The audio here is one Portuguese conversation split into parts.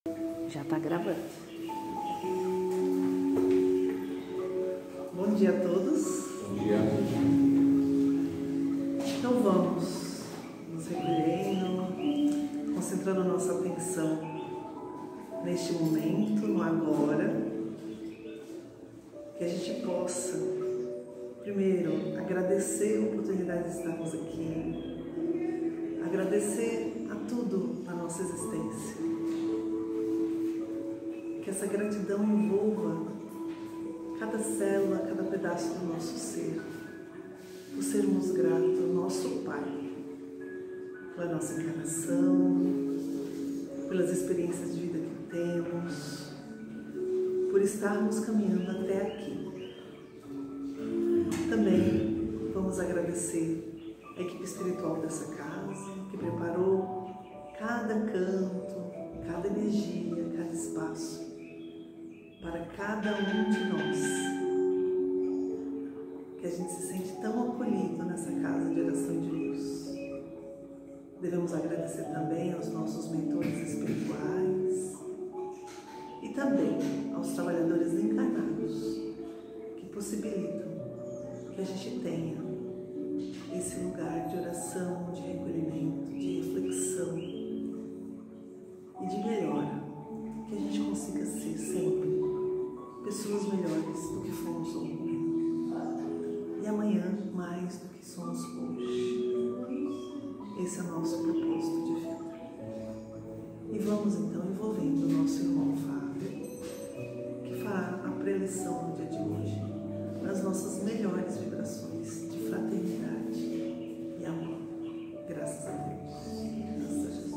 Já está gravando. Bom dia a todos. Bom dia. Então vamos nos recolhendo, concentrando nossa atenção neste momento, no agora, que a gente possa, primeiro, agradecer a oportunidade de estarmos aqui, agradecer a tudo na nossa existência. Que essa gratidão envolva cada célula, cada pedaço do nosso ser, por sermos gratos ao nosso Pai, pela nossa encarnação, pelas experiências de vida que temos, por estarmos caminhando até aqui. Também vamos agradecer a equipe espiritual dessa casa, que preparou cada canto, cada energia, cada espaço, para cada um de nós, que a gente se sente tão acolhido nessa casa de oração de luz. Devemos agradecer também aos nossos mentores espirituais e também aos trabalhadores encarnados que possibilitam que a gente tenha esse lugar de oração, de recolhimento, de reflexão e de melhora, que a gente consiga ser sempre pessoas melhores do que fomos ontem e amanhã mais do que somos hoje. Esse é o nosso propósito de vida. E vamos então envolvendo o nosso irmão Fábio, que fará a preleção no dia de hoje nas nossas melhores vibrações de fraternidade e amor. Graças a Deus. Graças a Jesus.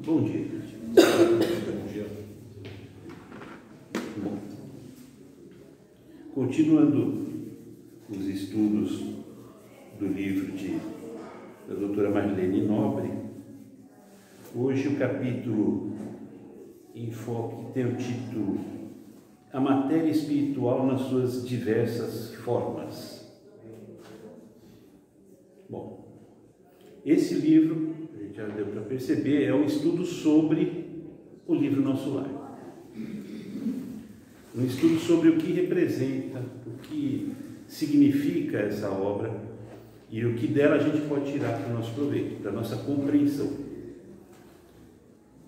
Bom dia. Bom dia. Bom. Continuando os estudos do livro da doutora Marlene Nobre, hoje o capítulo Enfoque tem o título A Matéria Espiritual nas suas diversas formas. Bom, esse livro, a gente já deu para perceber, é um estudo sobre o livro Nosso Lar. Um estudo sobre o que representa, o que significa essa obra e o que dela a gente pode tirar para o nosso proveito, para a nossa compreensão.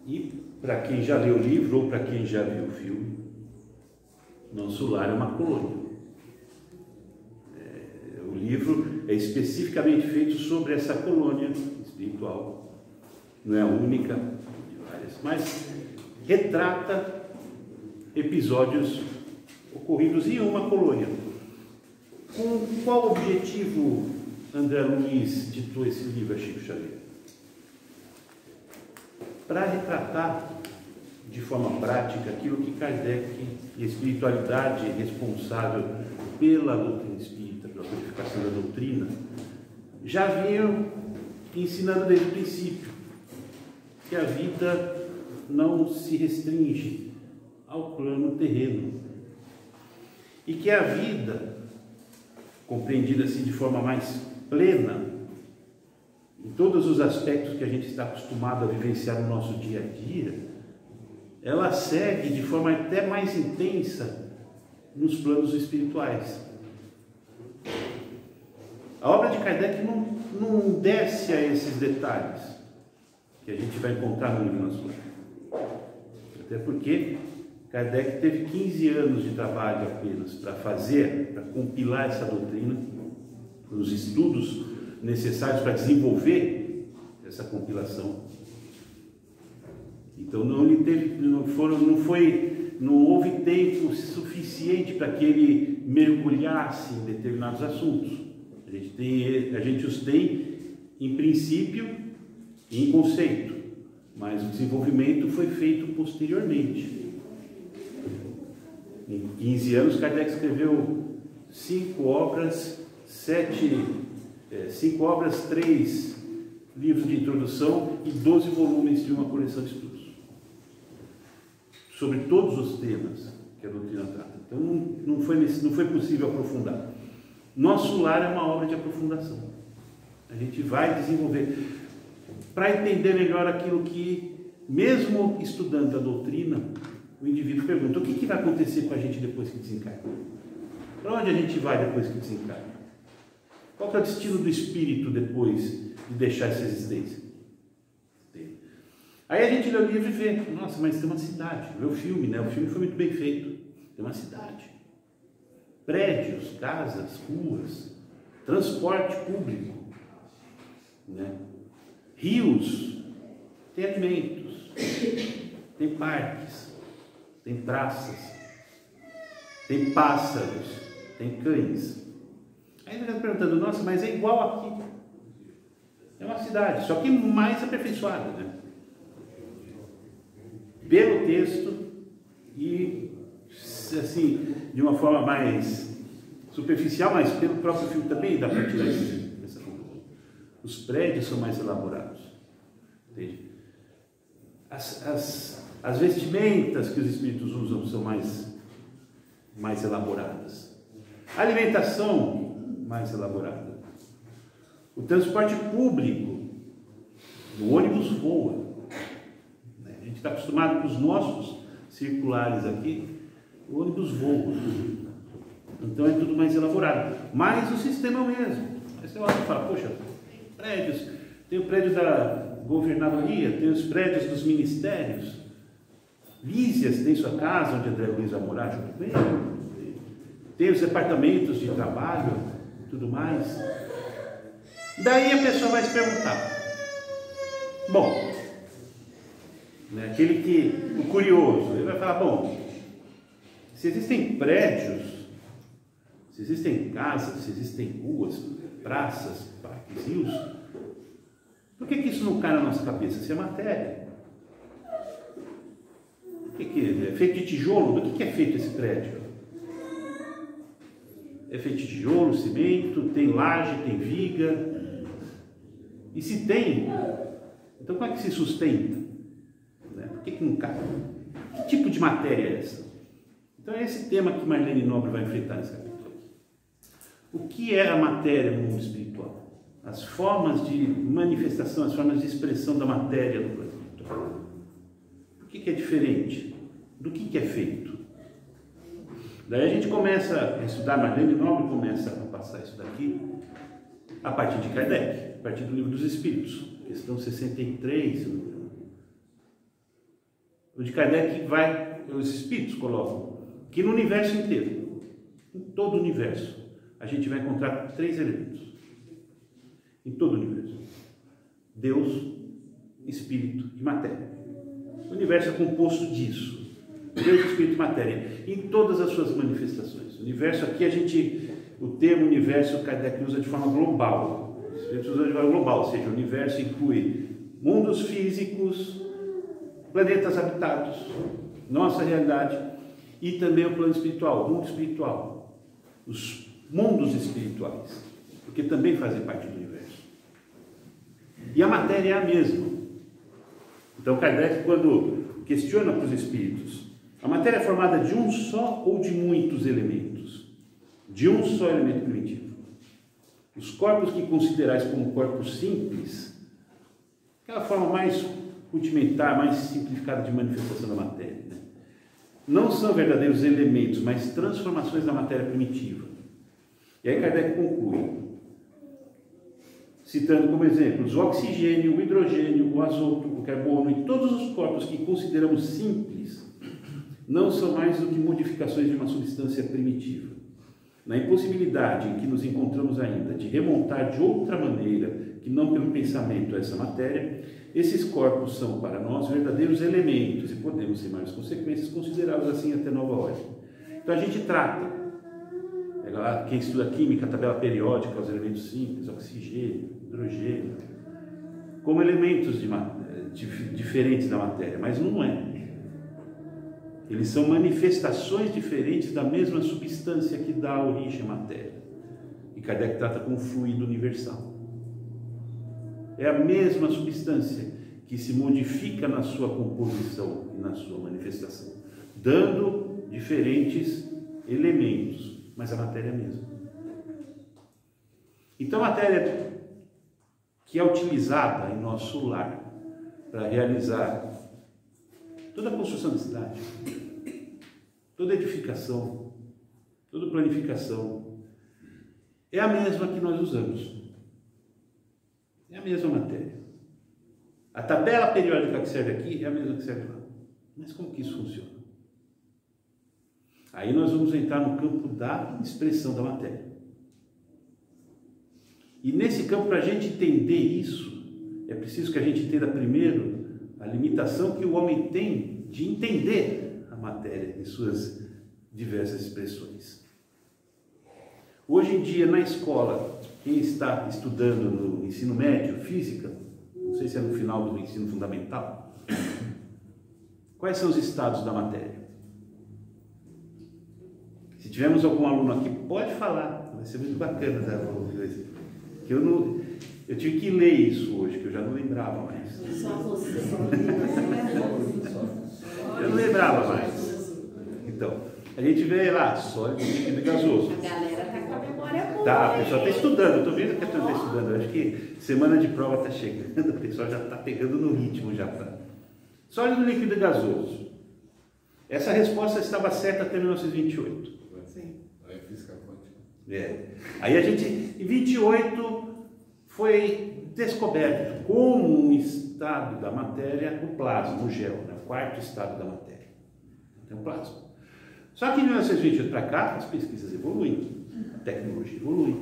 E para quem já leu o livro ou para quem já viu o filme, Nosso Lar é uma colônia. O livro é especificamente feito sobre essa colônia espiritual. Não é a única de várias, mas retrata episódios ocorridos em uma colônia. Com qual objetivo André Luiz ditou esse livro a Chico Xavier? Para retratar de forma prática aquilo que Kardec e a espiritualidade responsável pela doutrina espírita, pela codificação da doutrina, já vinham ensinando desde o princípio que a vida não se restringe ao plano terreno e que a vida, compreendida assim de forma mais plena, em todos os aspectos que a gente está acostumado a vivenciar no nosso dia a dia, ela segue de forma até mais intensa nos planos espirituais. A obra de Kardec não desce a esses detalhes que a gente vai encontrar no livro Nosso Lar. Até porque Kardec teve 15 anos de trabalho apenas para compilar essa doutrina, os estudos necessários para desenvolver essa compilação. Então não houve tempo suficiente para que ele mergulhasse em determinados assuntos. A gente os tem em princípio e em conceito, mas o desenvolvimento foi feito posteriormente. Em 15 anos, Kardec escreveu 5 obras, 3 livros de introdução e 12 volumes de uma coleção de estudos sobre todos os temas que a doutrina trata. Então não foi possível aprofundar. Nosso lar é uma obra de aprofundação. A gente vai desenvolver para entender melhor aquilo que, mesmo estudando a doutrina, o indivíduo pergunta: o que vai acontecer com a gente depois que desencarna? Para onde a gente vai depois que desencarna? Qual que é o destino do espírito depois de deixar essa existência? Aí a gente lê o livro e vê: nossa, mas tem uma cidade. Vê o filme, né? O filme foi muito bem feito. Tem uma cidade. Prédios, casas, ruas, transporte público, né? Rios, tem alimentos, tem parques, tem praças, tem pássaros, tem cães. Aí ele está perguntando: nossa, mas é igual aqui. É uma cidade, só que mais aperfeiçoada, né? Pelo texto e, assim, de uma forma mais superficial, mas pelo próprio filme também dá para tirar essa conclusão. Os prédios são mais elaborados, entende? As vestimentas que os espíritos usam são mais elaboradas. A alimentação mais elaborada. O transporte público, o ônibus voa. A gente está acostumado com os nossos circulares aqui, o ônibus voa. Então é tudo mais elaborado. Mas o sistema é o mesmo. Aí você olha e fala: poxa, prédios, tem o prédio da governadoria, tem os prédios dos ministérios. Lísias tem sua casa, onde André Luiz vai morar junto com ele. Tem os departamentos de trabalho, tudo mais. Daí a pessoa vai se perguntar: bom, né, o curioso, ele vai falar: bom, se existem prédios, se existem casas, se existem ruas, praças, parques, rios, por que isso não cai na nossa cabeça? Isso é matéria. O que é feito de tijolo? Do que é feito esse prédio? É feito de tijolo, cimento, tem laje, tem viga. E se tem, então como é que se sustenta? Por que não cai? Que tipo de matéria é essa? Então é esse tema que Marlene Nobre vai enfrentar nesse capítulo. O que é a matéria no mundo espiritual? As formas de manifestação, as formas de expressão da matéria no plano espiritual. O que é diferente? Do que é feito? Daí a gente começa a estudar, Marlene Nobre começa a passar isso daqui a partir de Kardec, a partir do Livro dos Espíritos, questão 63, se não me engano. O de Kardec os Espíritos colocam que no universo inteiro, em todo o universo, a gente vai encontrar 3 elementos. Em todo o universo: Deus, Espírito e matéria. O universo é composto disso: Deus, Espírito e matéria, em todas as suas manifestações. O universo aqui, o termo universo Kardec usa de forma global. O Espírito usa de forma global, ou seja, o universo inclui mundos físicos, planetas habitados, nossa realidade, e também o plano espiritual, o mundo espiritual, os mundos espirituais, porque também fazem parte do universo. E a matéria é a mesma. Então Kardec, quando questiona para os espíritos: a matéria é formada de um só ou de muitos elementos? De um só elemento primitivo. Os corpos que considerais como corpos simples, aquela forma mais rudimentar, mais simplificada de manifestação da matéria, né? Não são verdadeiros elementos, mas transformações da matéria primitiva. E aí Kardec conclui, citando como exemplos o oxigênio, o hidrogênio, o azoto, o carbono e todos os corpos que consideramos simples não são mais do que modificações de uma substância primitiva. Na impossibilidade em que nos encontramos ainda de remontar de outra maneira que não pelo pensamento a essa matéria, esses corpos são para nós verdadeiros elementos e podemos, sem maiores consequências, considerá-los assim até nova ordem. Então a gente trata, quem estuda química, a tabela periódica, os elementos simples, oxigênio, hidrogênio, como elementos diferentes da matéria, mas não é. Eles são manifestações diferentes da mesma substância que dá a origem à matéria. E Kardec trata como fluido universal. É a mesma substância que se modifica na sua composição e na sua manifestação, dando diferentes elementos, mas a matéria é a mesma. Então a matéria que é utilizada em nosso lar para realizar toda a construção da cidade, toda edificação, toda planificação, é a mesma que nós usamos. É a mesma matéria. A tabela periódica que serve aqui é a mesma que serve lá. Mas como que isso funciona? Aí nós vamos entrar no campo da expressão da matéria. E nesse campo, para a gente entender isso, é preciso que a gente entenda primeiro a limitação que o homem tem de entender a matéria em suas diversas expressões. Hoje em dia, na escola, quem está estudando no ensino médio, física, não sei se é no final do ensino fundamental, quais são os estados da matéria? Se tivermos algum aluno aqui, pode falar, vai ser muito bacana, que eu tive que ler isso hoje, que eu já não lembrava mais. Só você. Eu não lembrava mais. Então, a gente vê lá, sólido, líquido e gasoso. A galera tá com a memória boa. Tá, o pessoal está estudando, eu estou vendo que a turma está estudando. Eu acho que semana de prova está chegando, o pessoal já está pegando no ritmo já. Tá. Sólido, líquido e gasoso. Essa resposta estava certa até 1928. Sim. Aí física quântica. Aí a gente, em 28, foi descoberto como um estado da matéria o plasma, o gel, né? O quarto estado da matéria. Então, o plasma. Só que em 1928 para cá, as pesquisas evoluem, a tecnologia evolui,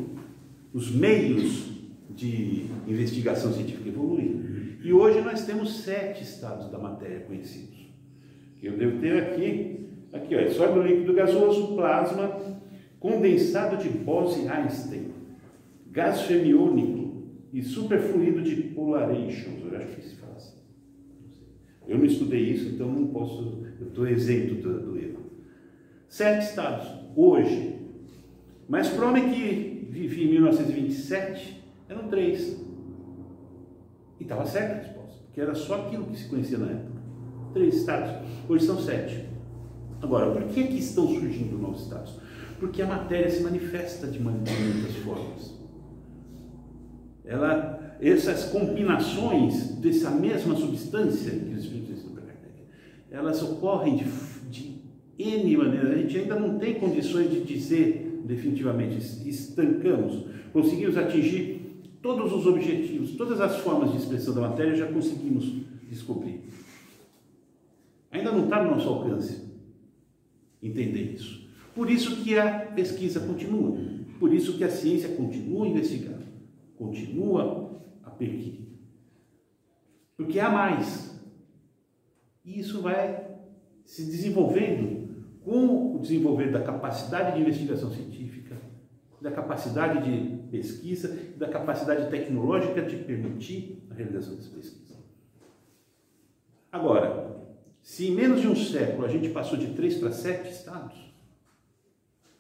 os meios de investigação científica evoluem. E hoje nós temos 7 estados da matéria conhecidos. Eu devo ter aqui ó, sólido, líquido, gasoso, plasma, condensado de Bose-Einstein, gás fermiônico e superfluido de polarizations. Eu acho que se fala assim. Eu não estudei isso, então não posso, eu estou isento do erro. 7 estados, hoje. Mas para o homem que vivia em 1927, eram 3. E estava certa a resposta, porque era só aquilo que se conhecia na época. 3 estados, hoje são 7. Agora, por que estão surgindo novos estados? Porque a matéria se manifesta de muitas formas. Essas combinações dessa mesma substância que os espíritos ensinam para Kardec, elas ocorrem de N maneiras. A gente ainda não tem condições de dizer definitivamente, estancamos, conseguimos atingir todos os objetivos, todas as formas de expressão da matéria já conseguimos descobrir. Ainda não está no nosso alcance entender isso. Por isso que a pesquisa continua, por isso que a ciência continua a investigar, continua a perquirir. Porque há mais. E isso vai se desenvolvendo com o desenvolver da capacidade de investigação científica, da capacidade de pesquisa, da capacidade tecnológica de permitir a realização dessa pesquisa. Agora, se em menos de um século a gente passou de 3 para 7 estados,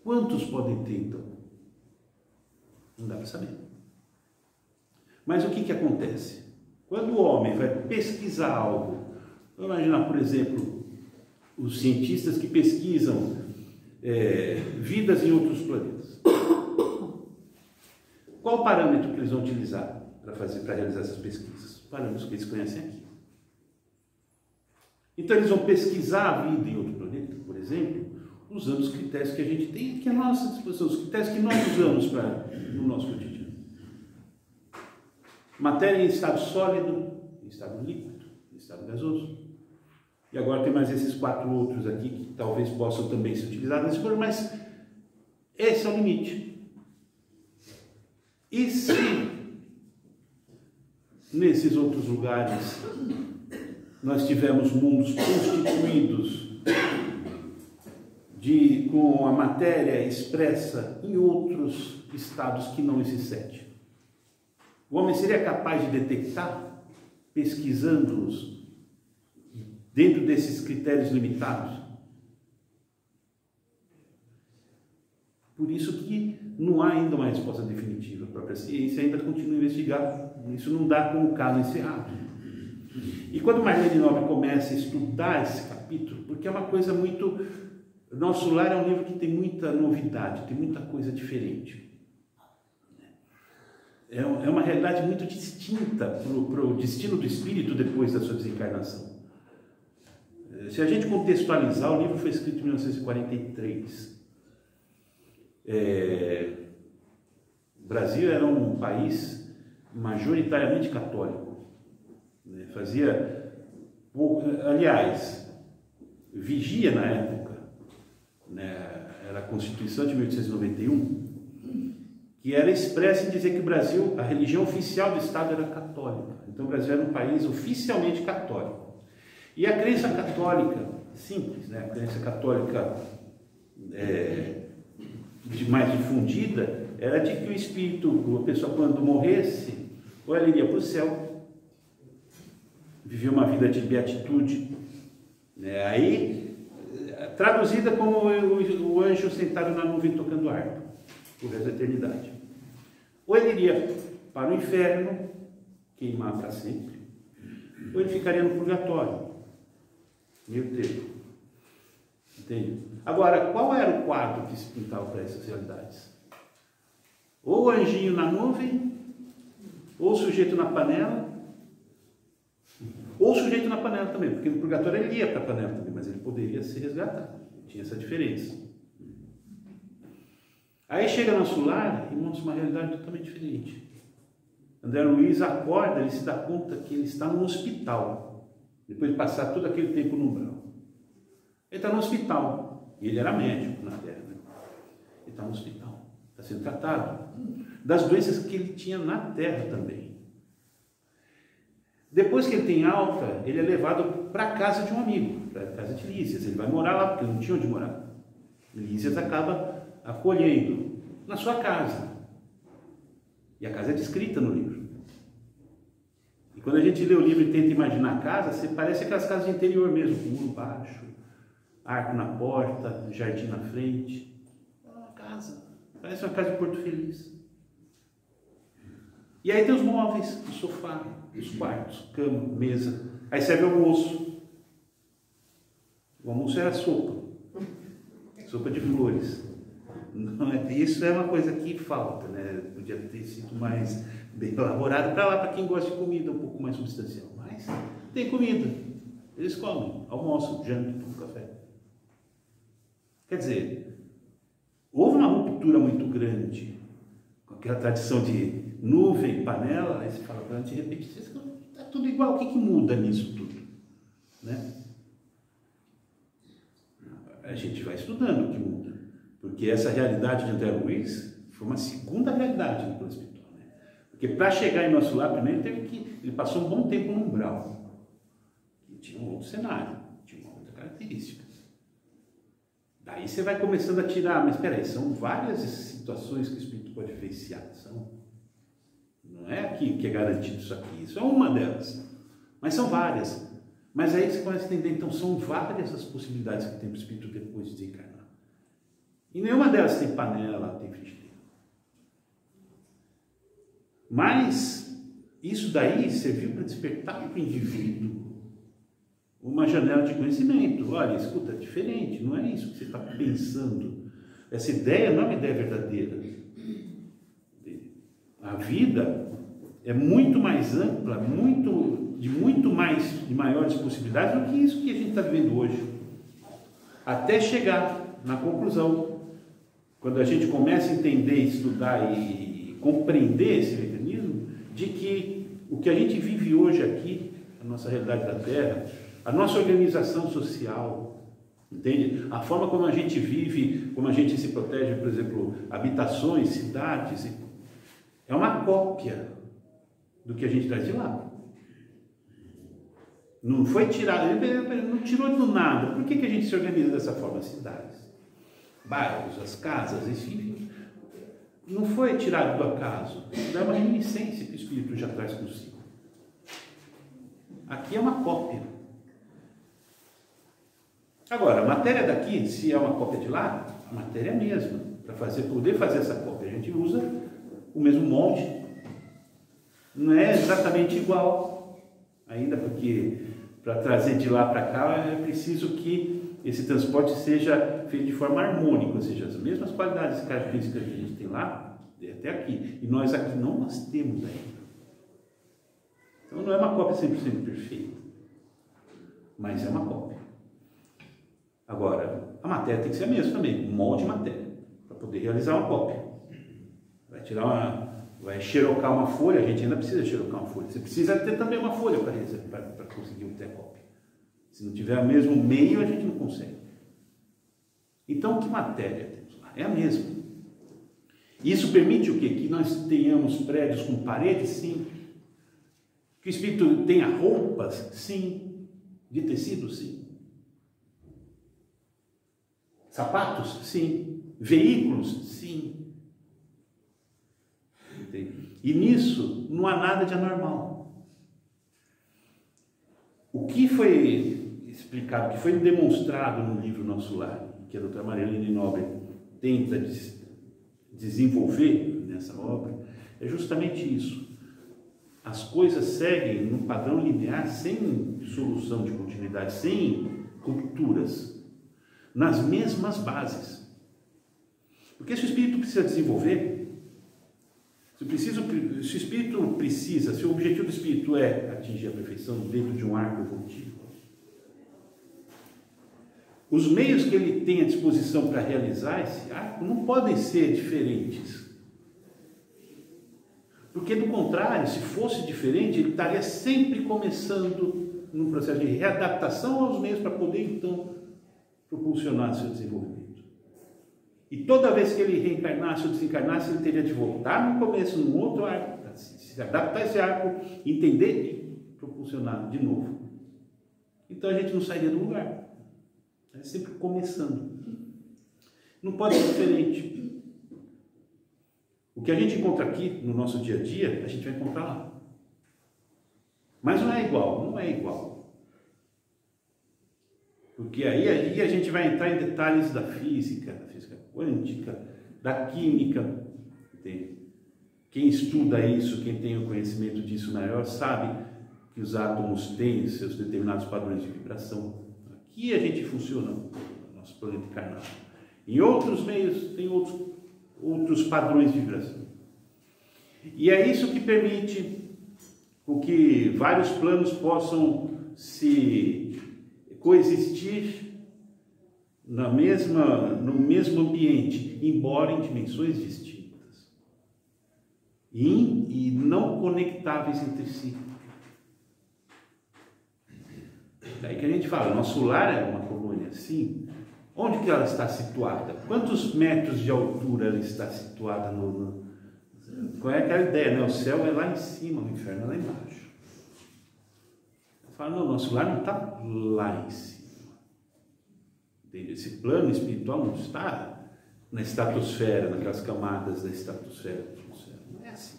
quantos podem ter então? Não dá para saber. Mas o que acontece? Quando o homem vai pesquisar algo, vamos imaginar, por exemplo, os cientistas que pesquisam vidas em outros planetas. Qual o parâmetro que eles vão utilizar para realizar essas pesquisas? Parâmetros que eles conhecem aqui. Então eles vão pesquisar a vida em outro planeta, por exemplo, usando os critérios que a gente tem, que é a nossa disposição, os critérios que nós usamos no nosso cotidiano. Matéria em estado sólido, em estado líquido, em estado gasoso. E agora tem mais esses 4 outros aqui que talvez possam também ser utilizados nesse programa, mas esse é o limite. E se nesses outros lugares nós tivemos mundos constituídos com a matéria expressa em outros estados que não esses 7? O homem seria capaz de detectar, pesquisando-os, dentro desses critérios limitados? Por isso que não há ainda uma resposta definitiva. A própria ciência ainda continua a investigar Isso não dá como caso encerrado. E quando Marlene Nobre começa a estudar esse capítulo, porque é uma coisa muito... Nosso Lar é um livro que tem muita novidade, tem muita coisa diferente. É uma realidade muito distinta para o destino do espírito depois da sua desencarnação. Se a gente contextualizar, o livro foi escrito em 1943. O Brasil era um país majoritariamente católico. Fazia, aliás, vigia na época, era a Constituição de 1891, que era expressa em dizer que o Brasil, a religião oficial do Estado era católica. Então o Brasil era um país oficialmente católico. E a crença católica, simples, a crença católica mais difundida, era de que o espírito, a pessoa quando morresse, ou ela iria para o céu, vivia uma vida de beatitude, aí traduzida como o anjo sentado na nuvem tocando harpa, o resto da eternidade. Ou ele iria para o inferno, queimar para sempre, ou ele ficaria no purgatório, meio termo. Entende? Agora, qual era o quadro que se pintava para essas realidades? Ou o anjinho na nuvem, ou o sujeito na panela, ou o sujeito na panela também, porque no purgatório ele ia para a panela também, mas ele poderia ser resgatado. Tinha essa diferença. Aí chega nosso lar e mostra uma realidade totalmente diferente. André Luiz acorda, ele se dá conta que ele está no hospital, depois de passar todo aquele tempo no umbral. Ele está no hospital, e ele era médico na Terra. Ele está no hospital, está sendo tratado das doenças que ele tinha na Terra também. Depois que ele tem alta, ele é levado para a casa de um amigo, para a casa de Lísias. Ele vai morar lá, porque ele não tinha onde morar. Lísias acaba acolhendo na sua casa. E a casa é descrita no livro. E quando a gente lê o livro e tenta imaginar a casa, parece aquelas casas de interior mesmo, com muro baixo, arco na porta, jardim na frente. É uma casa, parece uma casa de Porto Feliz. E aí tem os móveis, o sofá, os quartos, cama, mesa. Aí serve o almoço. O almoço era sopa. Sopa de flores. Isso é uma coisa que falta, Podia ter sido mais bem elaborado para lá, para quem gosta de comida um pouco mais substancial. Mas tem comida. Eles comem, almoçam, jantam, tomam café. Quer dizer, houve uma ruptura muito grande com aquela tradição de nuvem, panela, aí você fala, de repente, está tudo igual, o que muda nisso tudo? A gente vai estudando o que muda, porque essa realidade de André Luiz foi uma segunda realidade no plano espiritual. Porque para chegar em nosso lar, primeiro ele passou um bom tempo no umbral, que tinha um outro cenário, tinha uma outra característica. Daí você vai começando a tirar, mas espera aí, são várias situações que o espírito pode vivenciar, não é aqui que é garantido isso aqui, isso é uma delas, mas são várias. Mas aí você começa a entender, então são várias as possibilidades que tem para o espírito depois de desencarnar. E nenhuma delas tem panela, tem frigideira. Mas isso daí serviu para despertar para o indivíduo uma janela de conhecimento. Olha, escuta, é diferente, não é isso que você está pensando. Essa ideia não é uma ideia verdadeira. A vida é muito mais ampla, de maiores possibilidades do que isso que a gente está vivendo hoje. Até chegar na conclusão, quando a gente começa a entender, estudar e compreender esse mecanismo, de que o que a gente vive hoje aqui, a nossa realidade da Terra, a nossa organização social, entende? A forma como a gente vive, como a gente se protege, por exemplo, habitações, cidades, é uma cópia do que a gente traz de lá. Não foi tirado, ele não tirou do nada. Por que a gente se organiza dessa forma? As cidades, bairros, as casas, enfim, não foi tirado do acaso. É uma reminiscência que o Espírito já traz consigo. Aqui é uma cópia. Agora, a matéria daqui, se é uma cópia de lá, a matéria é a mesma. Para poder fazer essa cópia, a gente usa o mesmo molde. Não é exatamente igual, ainda porque para trazer de lá para cá é preciso que esse transporte seja feito de forma harmônica, ou seja, as mesmas qualidades e características que a gente tem lá, até aqui. E nós aqui não nós temos ainda. Então não é uma cópia 100% perfeita, mas é uma cópia. Agora, a matéria tem que ser a mesma também, um molde de matéria, para poder realizar uma cópia. Vai xerocar uma folha, a gente ainda precisa xerocar uma folha. Você precisa ter também uma folha para conseguir ter a cópia. Se não tiver o mesmo meio, a gente não consegue. Então, que matéria temos lá? É a mesma. Isso permite o quê? Que nós tenhamos prédios com paredes? Sim. Que o Espírito tenha roupas? Sim. De tecido? Sim. Sapatos? Sim. Veículos? Sim. E nisso não há nada de anormal. O que foi explicado, o que foi demonstrado no livro Nosso Lar, que a doutora Marilene Nobre tenta desenvolver nessa obra, é justamente isso. As coisas seguem num padrão linear, sem solução de continuidade, sem rupturas, nas mesmas bases. Porque se o Espírito precisa desenvolver, se o Espírito precisa, se o objetivo do Espírito é atingir a perfeição dentro de um arco evolutivo, os meios que ele tem à disposição para realizar esse arco não podem ser diferentes. Porque, do contrário, se fosse diferente, ele estaria sempre começando num processo de readaptação aos meios para poder, então, propulsionar seu desenvolvimento. E toda vez que ele reencarnasse ou desencarnasse, ele teria de voltar no começo, num outro arco, para se adaptar a esse arco, entender e propulsionar de novo. Então a gente não sairia do lugar. É sempre começando. Não pode ser diferente. O que a gente encontra aqui no nosso dia a dia, a gente vai encontrar lá. Mas não é igual, não é igual. Porque aí a gente vai entrar em detalhes da física quântica, da química. Entende? Quem estuda isso, quem tem o conhecimento disso maior, sabe que os átomos têm seus determinados padrões de vibração. Aqui a gente funciona no nosso planeta encarnado. Em outros meios tem outros padrões de vibração. E é isso que permite com que vários planos possam se coexistir no mesmo ambiente, embora em dimensões distintas e não conectáveis entre si. Daí que a gente fala, nosso lar é uma colônia assim. Onde que ela está situada? Quantos metros de altura ela está situada? Qual é aquela ideia, né? O céu é lá em cima, o inferno é lá embaixo. Eu falo, não, nosso lar não está lá em cima. Esse plano espiritual não está na estratosfera, naquelas camadas da estratosfera do céu. Não é assim.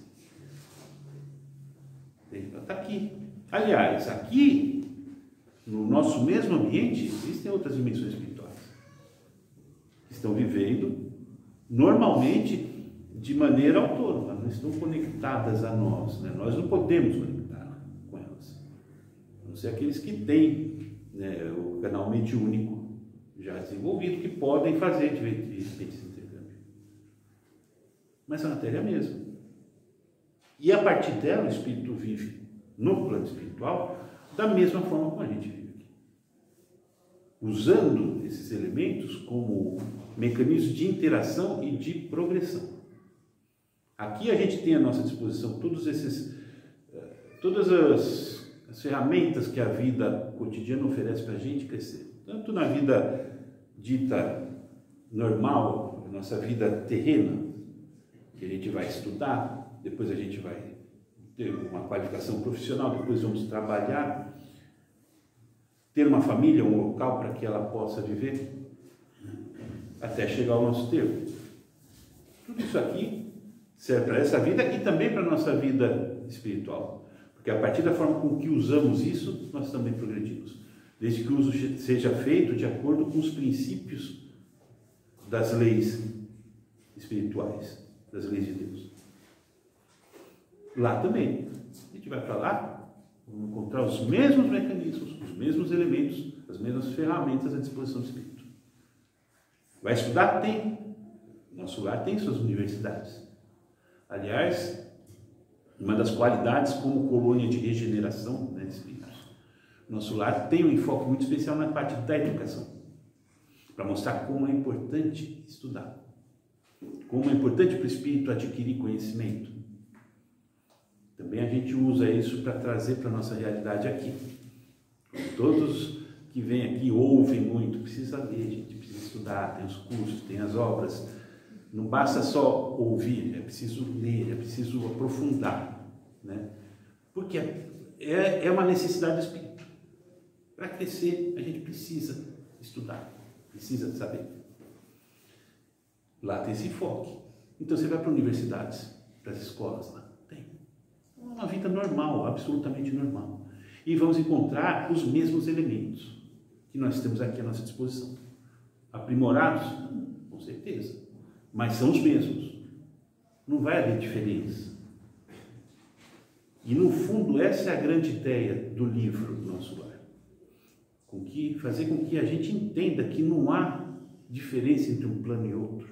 Ela está aqui. Aliás, aqui, no nosso mesmo ambiente, existem outras dimensões espirituais que estão vivendo normalmente de maneira autônoma, não estão conectadas a nós, né? Nós não podemos conectar com elas, a não ser aqueles que têm, né, o canal mediúnico já desenvolvido, que podem fazer de repente esse intercâmbio. Mas a matéria é a mesma. E a partir dela o espírito vive no plano espiritual da mesma forma como a gente vive aqui, usando esses elementos como mecanismos de interação e de progressão. Aqui a gente tem à nossa disposição todas as ferramentas que a vida cotidiana oferece para a gente crescer, tanto na vida dita normal, nossa vida terrena, que a gente vai estudar, depois a gente vai ter uma qualificação profissional, depois vamos trabalhar, ter uma família, um local para que ela possa viver, até chegar ao nosso tempo. Tudo isso aqui serve para essa vida e também para a nossa vida espiritual, porque a partir da forma com que usamos isso, nós também progredimos, desde que o uso seja feito de acordo com os princípios das leis espirituais, das leis de Deus. Lá também, gente vai para lá, vamos encontrar os mesmos mecanismos, os mesmos elementos, as mesmas ferramentas à disposição do espírito. Vai estudar? Tem. Nosso lar tem suas universidades. Aliás, uma das qualidades como colônia de regeneração, né, de espíritos, nosso lar tem um enfoque muito especial na parte da educação, para mostrar como é importante estudar, como é importante para o espírito adquirir conhecimento. Também a gente usa isso para trazer para a nossa realidade aqui. Todos que vêm aqui ouvem muito, precisa ler, gente, precisa estudar, tem os cursos, tem as obras. Não basta só ouvir, é preciso ler, é preciso aprofundar, né? Porque é uma necessidade do espírito. Para crescer, a gente precisa estudar, precisa saber. Lá tem esse enfoque. Então você vai para universidades, para as escolas lá, tem. Uma vida normal, absolutamente normal. E vamos encontrar os mesmos elementos que nós temos aqui à nossa disposição. Aprimorados? Com certeza. Mas são os mesmos. Não vai haver diferença. E no fundo, essa é a grande ideia do livro do Nosso Lar. Fazer com que a gente entenda que não há diferença entre um plano e outro.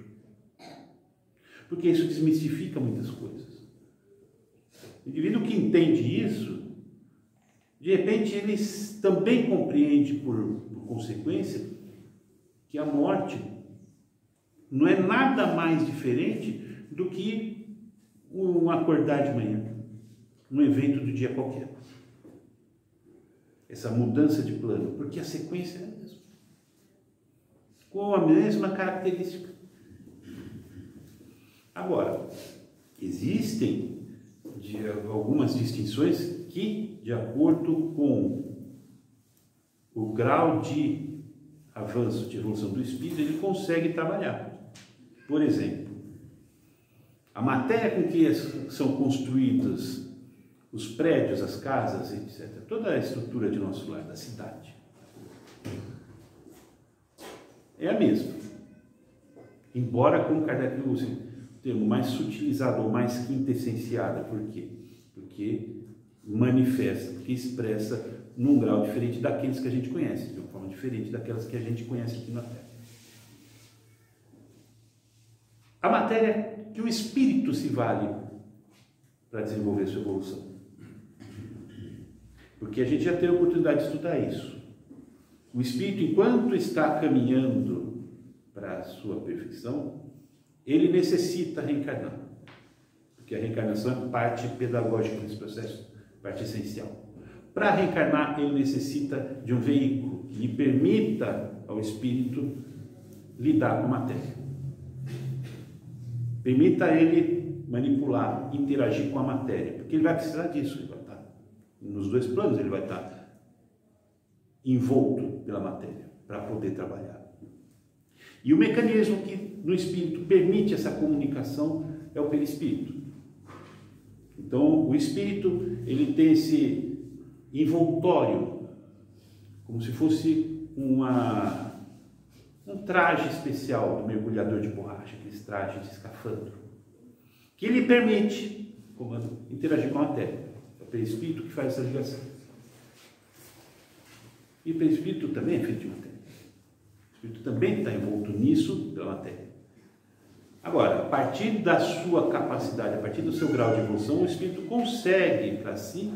Porque isso desmistifica muitas coisas. O indivíduo que entende isso, de repente ele também compreende por consequência que a morte não é nada mais diferente do que um acordar de manhã, um evento do dia qualquer. Essa mudança de plano, porque a sequência é a mesma, com a mesma característica. Agora, existem algumas distinções que, de acordo com o grau de avanço, de evolução do espírito, ele consegue trabalhar. Por exemplo, a matéria com que são construídos os prédios, as casas, etc., toda a estrutura de nosso lar, da cidade, é a mesma. Embora, como Kardec use o termo mais sutilizado ou mais quintessenciada. Por quê? Porque manifesta, porque expressa num grau diferente daqueles que a gente conhece, de uma forma diferente daquelas que a gente conhece aqui na Terra. A matéria que o espírito se vale para desenvolver sua evolução. Porque a gente já teve a oportunidade de estudar isso. O espírito, enquanto está caminhando para a sua perfeição, ele necessita reencarnar. Porque a reencarnação é parte pedagógica desse processo, parte essencial. Para reencarnar, ele necessita de um veículo que lhe permita ao espírito lidar com a matéria. Permita ele manipular, interagir com a matéria, porque ele vai precisar disso. Ele vai estar nos dois planos, ele vai estar envolto pela matéria para poder trabalhar. E o mecanismo que no espírito permite essa comunicação é o perispírito. Então, o espírito, ele tem esse envoltório, como se fosse um traje especial do mergulhador de borracha, aqueles trajes de escafandro, que lhe permite interagir com a matéria. É o perispírito que faz essa ligação. E o perispírito também é feito de matéria. O espírito também está envolto nisso pela matéria. Agora, a partir da sua capacidade, a partir do seu grau de evolução, o espírito consegue para si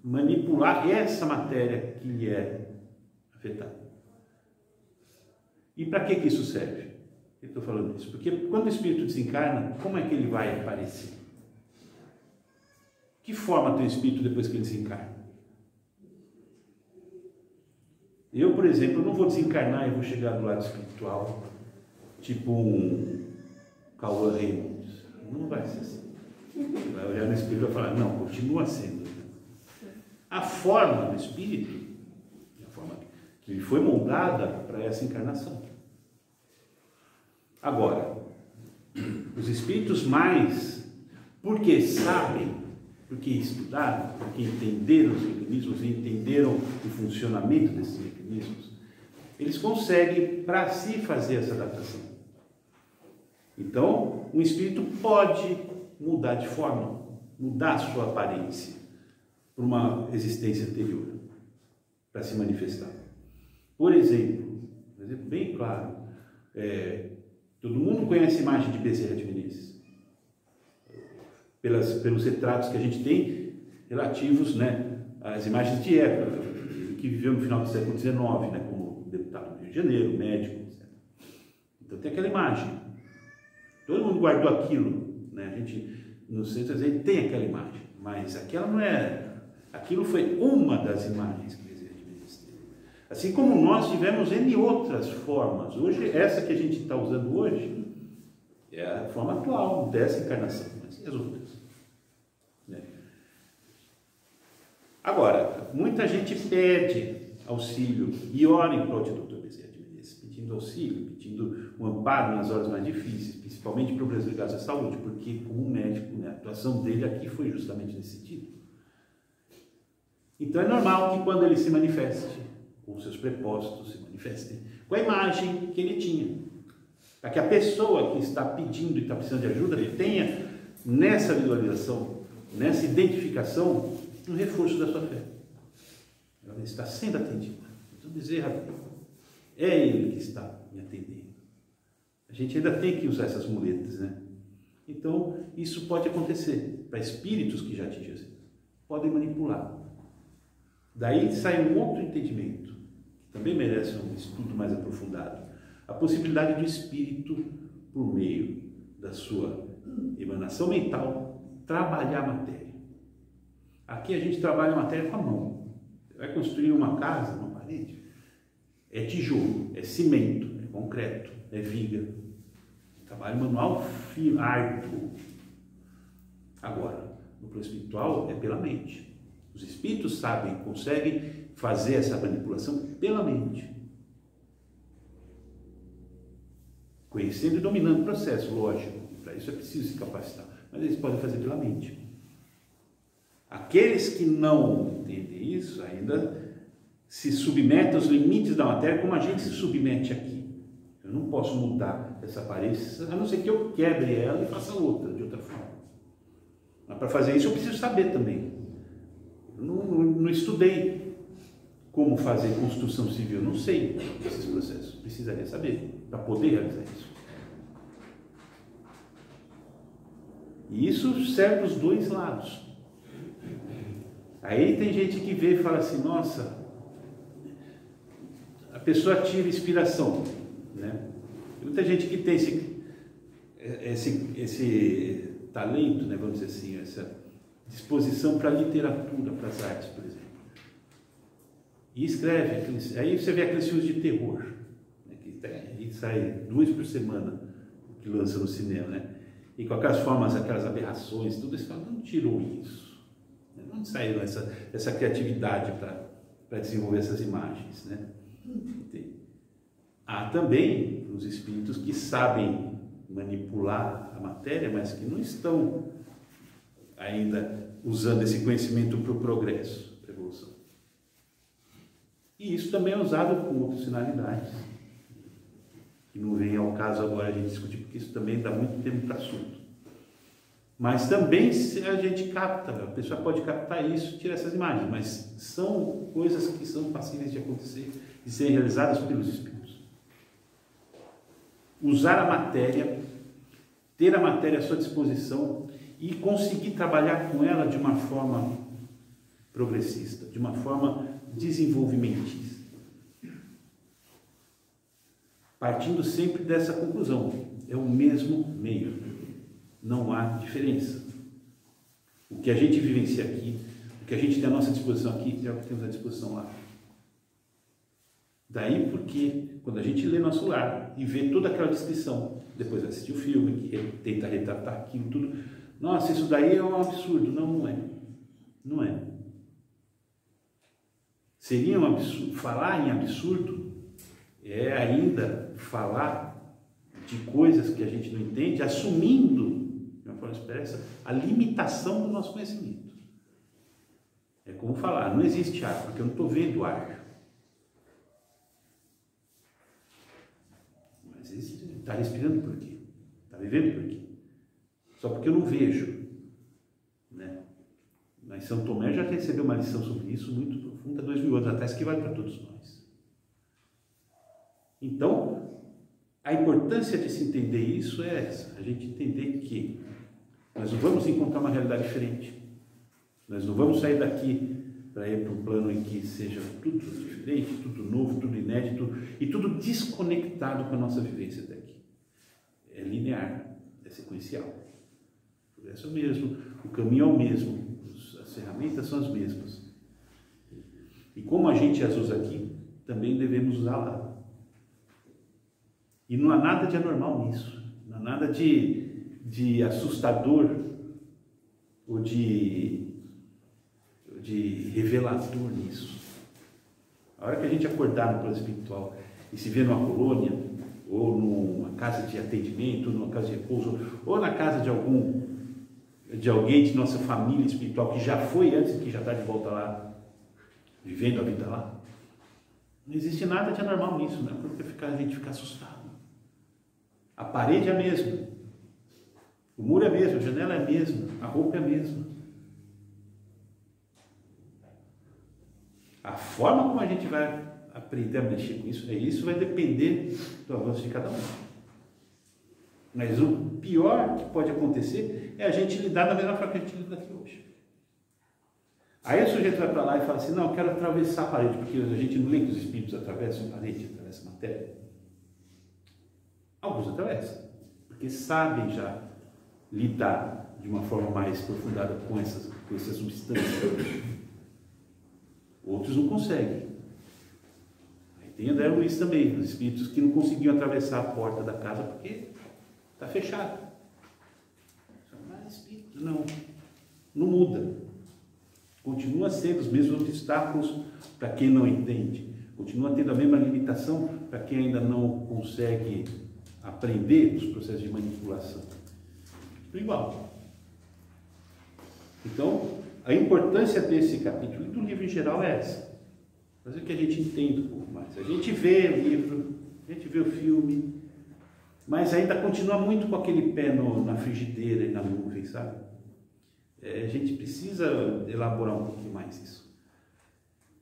manipular essa matéria que lhe é afetada. E para que isso serve? Eu estou falando isso porque quando o espírito desencarna, como é que ele vai aparecer? Que forma tem o espírito depois que ele desencarna? Eu, por exemplo, não vou desencarnar e vou chegar do lado espiritual, tipo um Cauã Raymond. Não vai ser assim. Vai olhar no espírito e vai falar, não, continua sendo. A forma do espírito, a forma que foi moldada para essa encarnação. Agora, os espíritos mais, porque sabem, porque estudaram, porque entenderam os mecanismos e entenderam o funcionamento desses mecanismos, eles conseguem para si fazer essa adaptação. Então, um espírito pode mudar de forma, mudar a sua aparência, por uma existência anterior para se manifestar. Por exemplo, um exemplo bem claro, todo mundo conhece a imagem de Bezerra de Menezes, pelos retratos que a gente tem relativos, né, às imagens de época, que viveu no final do século XIX, né, como deputado do Rio de Janeiro, médico, etc. Então tem aquela imagem. Todo mundo guardou aquilo, né? A gente, no centro, tem aquela imagem, mas aquela não é. Aquilo foi uma das imagens que Bezerra de Menezes teve. Assim como nós tivemos N outras formas. Hoje, essa que a gente está usando hoje é a forma atual dessa encarnação, mas e as outras? Né? Agora, muita gente pede auxílio e ora em prol de Dr. Bezerra de Menezes, pedindo auxílio, pedindo um amparo nas horas mais difíceis, principalmente para o Brasil ligados à saúde, porque como médico, né, a atuação dele aqui foi justamente nesse sentido. Então é normal que quando ele se manifeste, com seus prepostos se manifestem, com a imagem que ele tinha, para que a pessoa que está pedindo e está precisando de ajuda, ele tenha nessa visualização, nessa identificação, um reforço da sua fé. Ela está sendo atendida. Então Bezerra, é ele que está me atendendo. A gente ainda tem que usar essas muletas, né? Então, isso pode acontecer para espíritos que já atingiram Jesus. Podem manipular. Daí sai um outro entendimento, que também merece um estudo mais aprofundado. A possibilidade do espírito, por meio da sua emanação mental, trabalhar a matéria. Aqui a gente trabalha a matéria com a mão. Você vai construir uma casa, uma parede, é tijolo, é cimento, é concreto, é viga. Trabalho manual árduo. Agora, no plano espiritual é pela mente. Os espíritos sabem, conseguem fazer essa manipulação pela mente. Conhecendo e dominando o processo, lógico. Para isso é preciso se capacitar. Mas eles podem fazer pela mente. Aqueles que não entendem isso ainda se submetem aos limites da matéria como a gente se submete aqui. Eu não posso mudar essa aparência, a não ser que eu quebre ela e faça outra, de outra forma. Mas para fazer isso eu preciso saber também. Eu não estudei como fazer construção civil, não sei esses processos. Precisaria saber para poder realizar isso. E isso serve os dois lados. Aí tem gente que vê e fala assim, nossa, a pessoa tira inspiração, né? Muita gente que tem esse talento, né, vamos dizer assim, essa disposição para a literatura, para as artes, por exemplo. E escreve, aí você vê aqueles filmes de terror, né, que sai 2 por semana, que lança no cinema, né? E com aquelas formas, aquelas aberrações, tudo isso, não tirou isso. Não saiu essa criatividade para desenvolver essas imagens, né? Há também os espíritos que sabem manipular a matéria, mas que não estão ainda usando esse conhecimento para o progresso, para a evolução. E isso também é usado com outras finalidades, que não vem ao caso agora a gente discutir, porque isso também dá muito tempo para assunto. Mas também se a gente capta, a pessoa pode captar isso, tirar essas imagens, mas são coisas que são passíveis de acontecer e serem realizadas pelos espíritos. Usar a matéria, ter a matéria à sua disposição e conseguir trabalhar com ela de uma forma progressista, de uma forma desenvolvimentista. Partindo sempre dessa conclusão, é o mesmo meio, não há diferença. O que a gente vivencia aqui, o que a gente tem à nossa disposição aqui, é o que temos à disposição lá. Daí porque, quando a gente lê Nosso Lar e vê toda aquela descrição, depois assistir o filme, que tenta retratar aquilo tudo, nossa, isso daí é um absurdo. Não, não é. Não é. Seria um absurdo. Falar em absurdo é ainda falar de coisas que a gente não entende, assumindo, de uma forma expressa, a limitação do nosso conhecimento. É como falar, não existe ar, porque eu não estou vendo ar. Mas está respirando por quê? Está vivendo por quê? Só porque eu não vejo, né? Mas São Tomé já recebeu uma lição sobre isso muito profunda 2000 anos atrás, que vale para todos nós. Então, a importância de se entender isso é essa, a gente entender que nós não vamos encontrar uma realidade diferente. Nós não vamos sair daqui para ir para um plano em que seja tudo diferente, tudo novo, tudo inédito e tudo desconectado com a nossa vivência até aqui. É linear, é sequencial. O progresso é o mesmo, o caminho é o mesmo, as ferramentas são as mesmas. E como a gente as usa aqui, também devemos usar lá. E não há nada de anormal nisso, não há nada de assustador ou de revelador nisso. A hora que a gente acordar no plano espiritual e se ver numa colônia, ou numa casa de atendimento, numa casa de repouso, ou na casa de alguém de nossa família espiritual que já foi antes e que já está de volta lá, vivendo a vida lá, não existe nada de anormal nisso, não é porque a gente fica assustado. A parede é a mesma, o muro é a mesma, a janela é a mesma, a roupa é a mesma. A forma como a gente vai aprender a mexer com isso vai depender do avanço de cada um. Mas o pior que pode acontecer é a gente lidar da mesma forma que a gente lida aqui hoje. Aí o sujeito vai para lá e fala assim, não, eu quero atravessar a parede, porque a gente não lê que os espíritos atravessam a parede, atravessam a matéria. Alguns atravessam, porque sabem já lidar de uma forma mais aprofundada com essas substâncias. Outros não conseguem. Aí tem André Luiz também, os espíritos que não conseguiam atravessar a porta da casa porque está fechado. Mas espírito, não muda. Continua sendo os mesmos obstáculos para quem não entende. Continua tendo a mesma limitação para quem ainda não consegue aprender os processos de manipulação. Tudo igual. Então, a importância desse capítulo e do livro em geral é essa. Fazer que a gente entenda um pouco mais. A gente vê o livro, a gente vê o filme, mas ainda continua muito com aquele pé na frigideira e na nuvem, sabe? A gente precisa elaborar um pouquinho mais isso.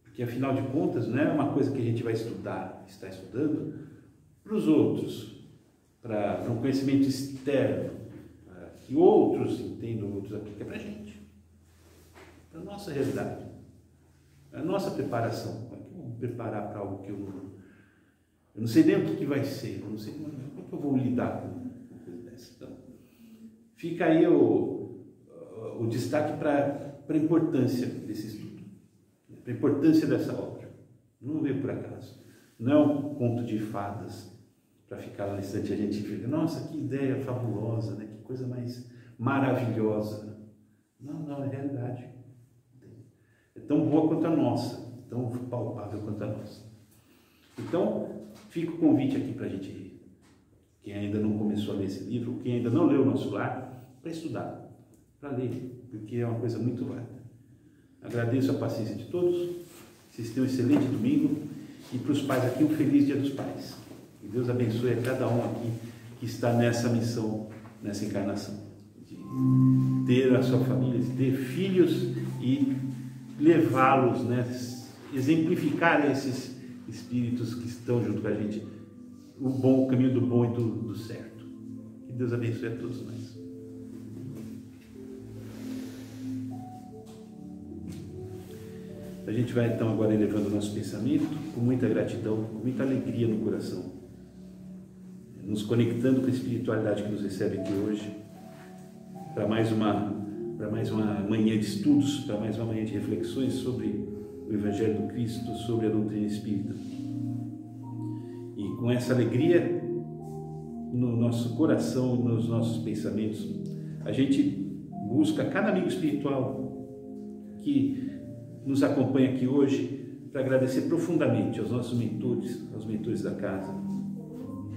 Porque, afinal de contas, não é uma coisa que a gente vai estudar, está estudando, para os outros, para um conhecimento externo, para que outros entendam, outros apliquem para a gente. Para a nossa realidade, a nossa preparação. Como é que eu vou preparar para algo que eu não sei nem o que vai ser, eu não sei como é que eu vou lidar com uma coisa dessa. Então, fica aí o destaque para a importância desse estudo, para a importância dessa obra. Não veio por acaso, não é um conto de fadas para ficar lá no instante a gente fica, nossa, que ideia fabulosa, né? Que coisa mais maravilhosa. Não, é realidade. É tão boa quanto a nossa, tão palpável quanto a nossa. Então, fica o convite aqui para a gente, quem ainda não começou a ler esse livro, quem ainda não leu o Nosso Lar, para estudar, para ler, porque é uma coisa muito válida. Agradeço a paciência de todos, vocês tenham um excelente domingo e para os pais aqui um feliz Dia dos Pais. Que Deus abençoe a cada um aqui que está nessa missão, nessa encarnação, de ter a sua família, de ter filhos e levá-los, né, exemplificar esses espíritos que estão junto com a gente, o caminho do bom e do certo. Que Deus abençoe a todos nós. A gente vai então agora elevando o nosso pensamento com muita gratidão, com muita alegria no coração, nos conectando com a espiritualidade que nos recebe aqui hoje, para mais uma manhã de estudos, para mais uma manhã de reflexões sobre o Evangelho do Cristo, sobre a doutrina espírita. E com essa alegria no nosso coração e nos nossos pensamentos, a gente busca cada amigo espiritual que nos acompanha aqui hoje para agradecer profundamente aos nossos mentores, aos mentores da casa,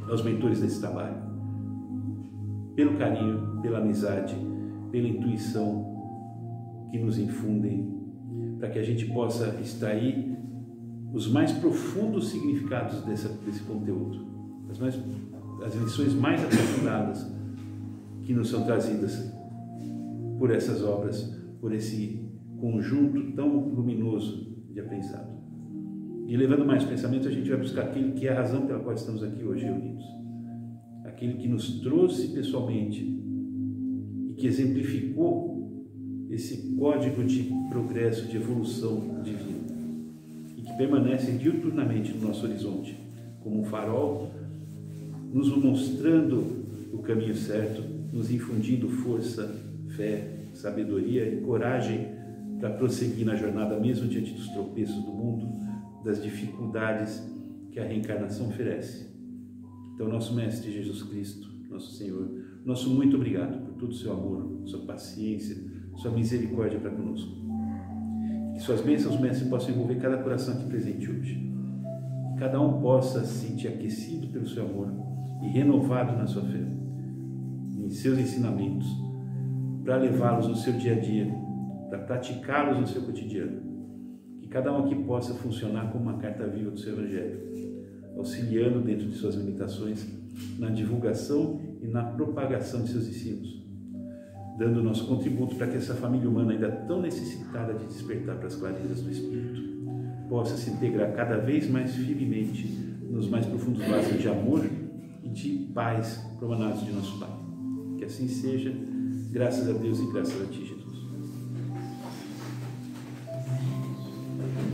aos mentores desse trabalho, pelo carinho, pela amizade, pela intuição que nos infundem, para que a gente possa extrair os mais profundos significados desse conteúdo, as lições mais aprofundadas que nos são trazidas por essas obras, por esse conjunto tão luminoso de aprendizado. E levando mais pensamento, a gente vai buscar aquele que é a razão pela qual estamos aqui hoje reunidos. Aquele que nos trouxe pessoalmente e que exemplificou esse código de progresso, de evolução divina. E que permanece diuturnamente no nosso horizonte, como um farol, nos mostrando o caminho certo, nos infundindo força, fé, sabedoria e coragem para prosseguir na jornada, mesmo diante dos tropeços do mundo, das dificuldades que a reencarnação oferece. Então, nosso Mestre Jesus Cristo, nosso Senhor, nosso muito obrigado por todo o seu amor, sua paciência, sua misericórdia para conosco. Que suas bênçãos, Mestre, possam envolver cada coração aqui presente hoje. Que cada um possa se sentir aquecido pelo seu amor e renovado na sua fé, em seus ensinamentos, para levá-los no seu dia a dia, para praticá-los no seu cotidiano. Que cada um aqui possa funcionar como uma carta viva do seu Evangelho, auxiliando dentro de suas limitações na divulgação e na propagação de seus ensinos, dando o nosso contributo para que essa família humana ainda tão necessitada de despertar para as clarezas do Espírito possa se integrar cada vez mais firmemente nos mais profundos laços de amor e de paz promanados de nosso Pai. Que assim seja, graças a Deus e graças a Ti, Jesus.